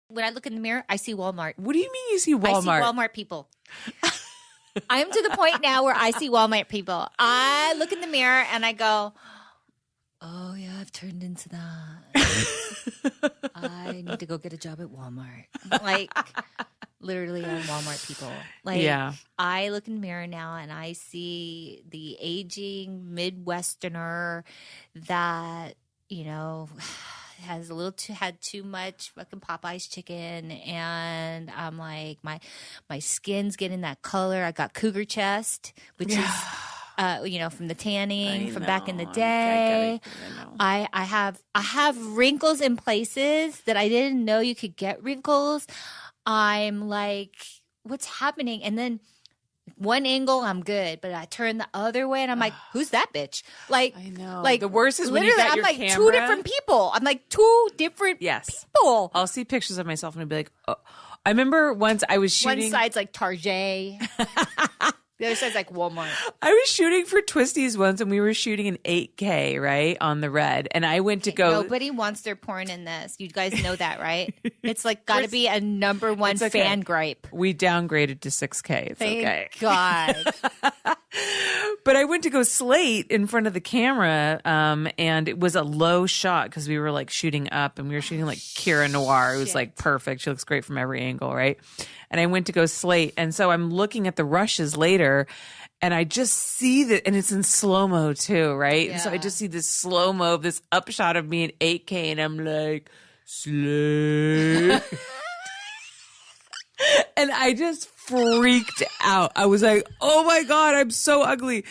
When I look in the mirror, I see Walmart. What do you mean you see Walmart? I see Walmart people. I'm to the point now where I see Walmart people. I look in the mirror and I go, oh, yeah, I've turned into that. I need to go get a job at Walmart. Like, literally, I'm Walmart people. Like, Yeah. I look in the mirror now and I see the aging Midwesterner that, you know, has had too much fucking Popeye's chicken, and I'm like, my skin's getting that color. I got cougar chest, which is you know, from the tanning from back in the day. I have wrinkles in places that I didn't know you could get wrinkles. I'm like, what's happening? And then one angle, I'm good, but I turn the other way, and I'm like, "Who's that bitch?" Like, I know. Like, the worst is when literally, you got I'm your like camera. two different people. I'm like two different people. I'll see pictures of myself and I'll be like, oh. I remember once I was shooting. One side's like Target. The other side's like Walmart. I was shooting for Twisties once, and we were shooting an 8K, right, on the Red. And I went to go. Nobody wants their porn in this. You guys know that, right? It's like got to be a number one fan gripe. We downgraded to 6K. It's okay. Thank God. But I went to go slate in front of the camera, and it was a low shot because we were like shooting up, and we were shooting like Kira Noir. It was like perfect. She looks great from every angle, right? And I went to go slate, and so I'm looking at the rushes later, and I just see that, and it's in slow-mo too, right? Yeah. And so I just see this slow-mo of this upshot of me in 8K, and I'm like, slay. And I just freaked out. I was like, oh my God, I'm so ugly.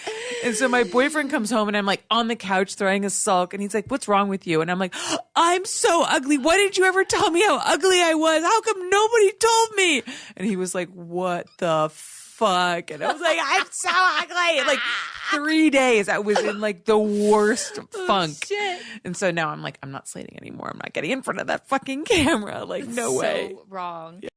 And so my boyfriend comes home, and I'm like on the couch throwing a sulk, and he's like, what's wrong with you? And I'm like, I'm so ugly. Why didn't you ever tell me how ugly I was? How come nobody told me? And he was like, what the fuck? And I was like, I'm so ugly. Like 3 days I was in like the worst funk. Shit. And so now I'm like, I'm not slating anymore. I'm not getting in front of that fucking camera. Like, no way. So wrong. Yeah.